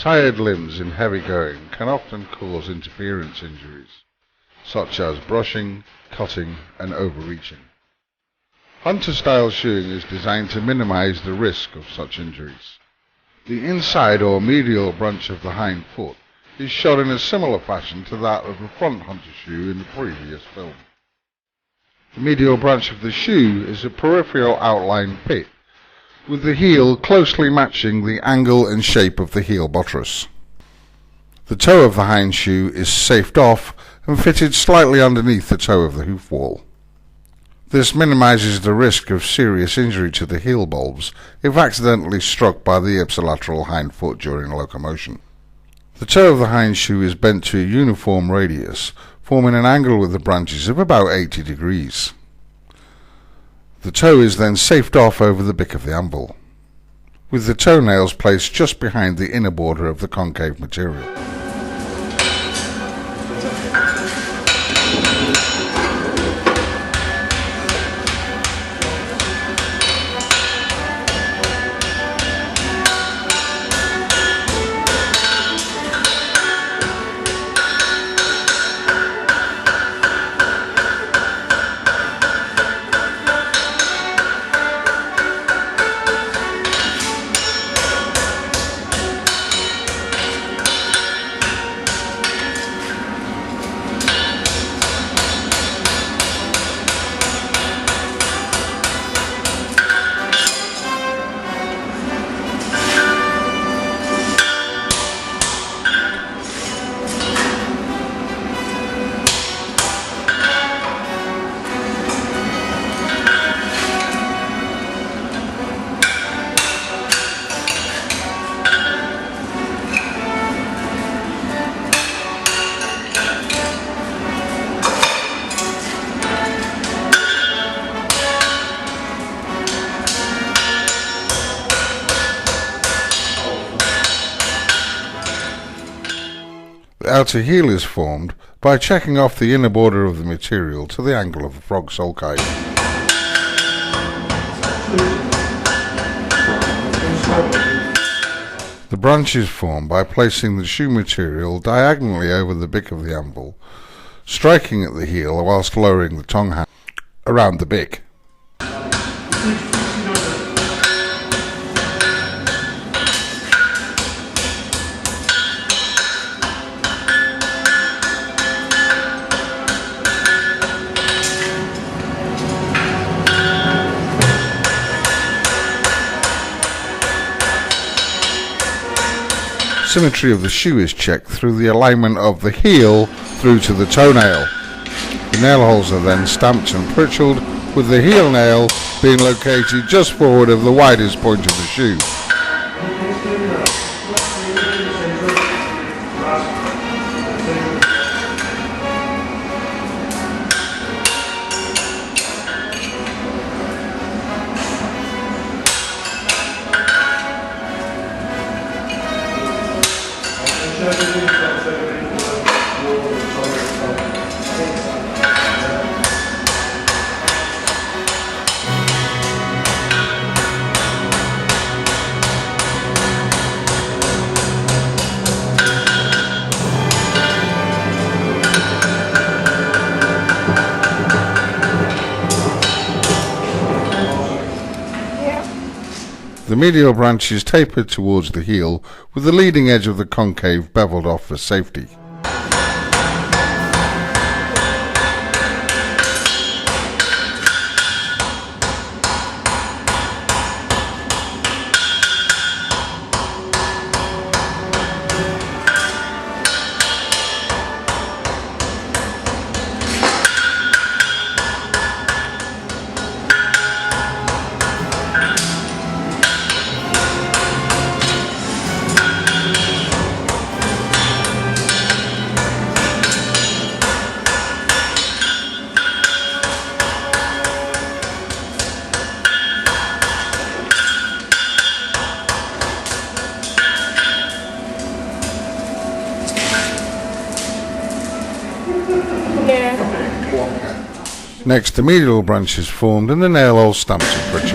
Tired limbs in heavy going can often cause interference injuries, such as brushing, cutting, and overreaching. Hunter-style shoeing is designed to minimize the risk of such injuries. The inside or medial branch of the hind foot is shown in a similar fashion to that of the front hunter shoe in the previous film. The medial branch of the shoe is a peripheral outline pit, with the heel closely matching the angle and shape of the heel buttress. The toe of the hind shoe is safed off and fitted slightly underneath the toe of the hoof wall. This minimizes the risk of serious injury to the heel bulbs if accidentally struck by the ipsilateral hind foot during locomotion. The toe of the hind shoe is bent to a uniform radius, forming an angle with the branches of about 80 degrees. The toe is then safed off over the bick of the anvil, with the toenails placed just behind the inner border of the concave material. The outer heel is formed by checking off the inner border of the material to the angle of the frog sulci. The branch is formed by placing the shoe material diagonally over the bick of the anvil, striking at the heel whilst lowering the tongue hand around the bick. Symmetry of the shoe is checked through the alignment of the heel through to the toenail. The nail holes are then stamped and pritched, with the heel nail being located just forward of the widest point of the shoe. The medial branch is tapered towards the heel, with the leading edge of the concave beveled off for safety. Next, the medial branch is formed and the nail hole stamped and pritched.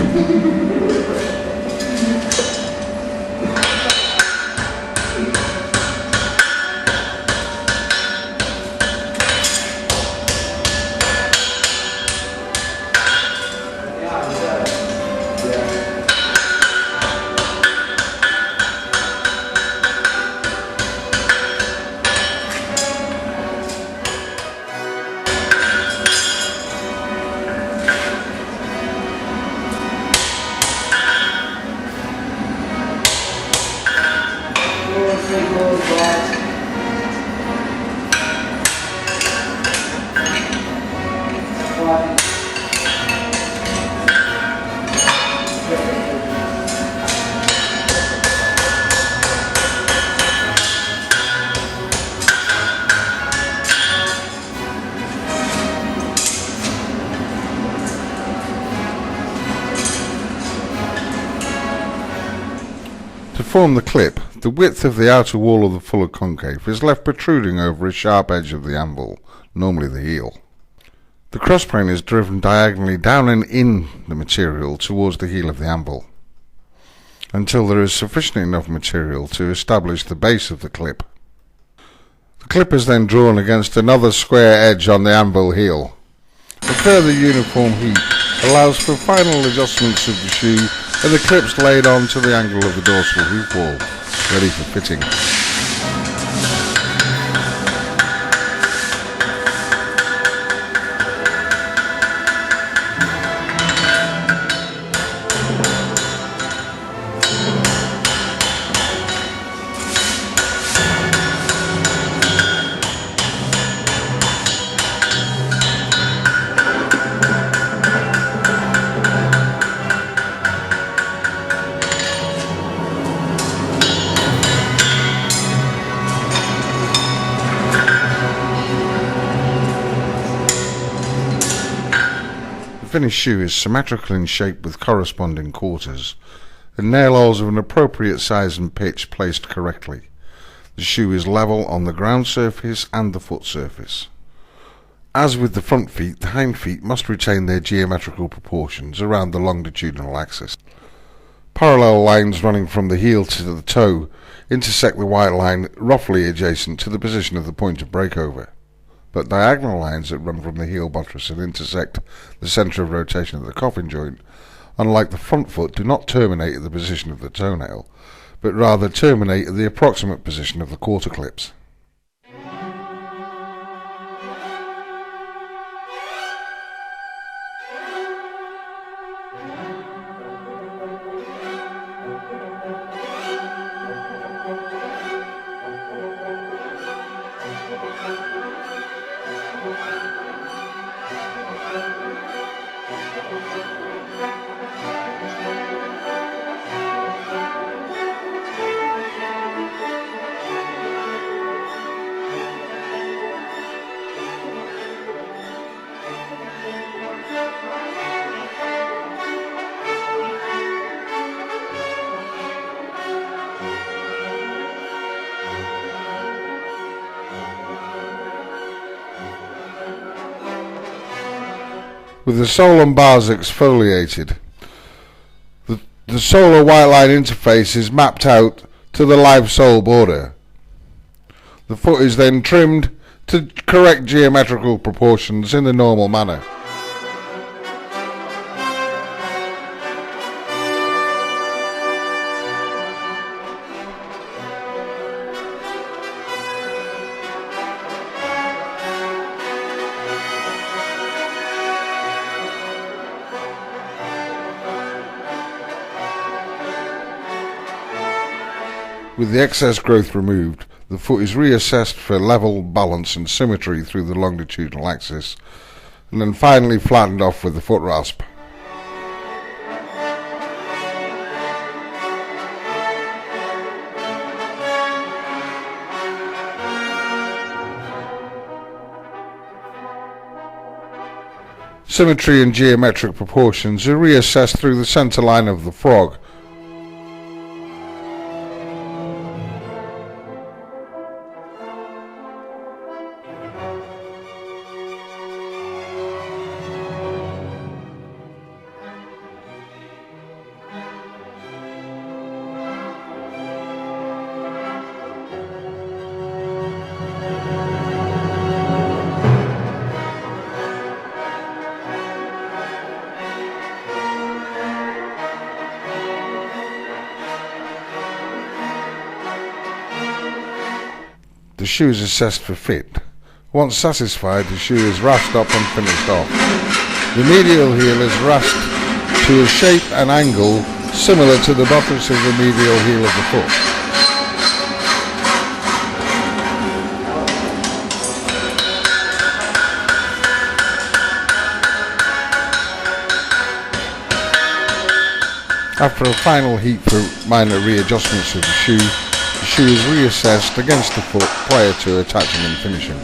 form the clip, the width of the outer wall of the fuller concave is left protruding over a sharp edge of the anvil, normally the heel. The crossplane is driven diagonally down and in the material towards the heel of the anvil, until there is sufficient enough material to establish the base of the clip. The clip is then drawn against another square edge on the anvil heel. A further uniform heat allows for final adjustments of the shoe and the clips laid on to the angle of the dorsal hoof wall, ready for fitting. The finished shoe is symmetrical in shape with corresponding quarters, and nail holes of an appropriate size and pitch placed correctly. The shoe is level on the ground surface and the foot surface. As with the front feet, the hind feet must retain their geometrical proportions around the longitudinal axis. Parallel lines running from the heel to the toe intersect the white line roughly adjacent to the position of the point of breakover, but diagonal lines that run from the heel buttress and intersect the centre of rotation of the coffin joint, unlike the front foot, do not terminate at the position of the toenail, but rather terminate at the approximate position of the quarter clips. With the sole and bars exfoliated, the solar white line interface is mapped out to the live sole border. The foot is then trimmed to correct geometrical proportions in the normal manner. With the excess growth removed, the foot is reassessed for level, balance and symmetry through the longitudinal axis, and then finally flattened off with the foot rasp. Symmetry and geometric proportions are reassessed through the centre line of the frog. The shoe is assessed for fit. Once satisfied, the shoe is rasped up and finished off. The medial heel is rasped to a shape and angle similar to the buttress of the medial heel of the foot. After a final heat for minor readjustments of the shoe is reassessed against the foot prior to attaching and finishing.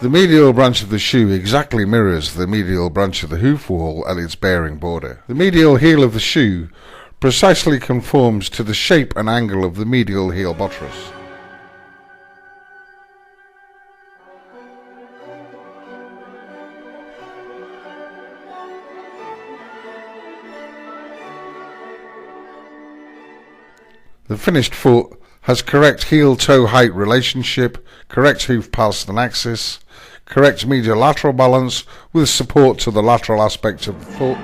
The medial branch of the shoe exactly mirrors the medial branch of the hoof wall at its bearing border. The medial heel of the shoe precisely conforms to the shape and angle of the medial heel buttress. The finished foot has correct heel-toe height relationship, correct hoof-Palston axis, correct medial lateral balance with support to the lateral aspect of the foot,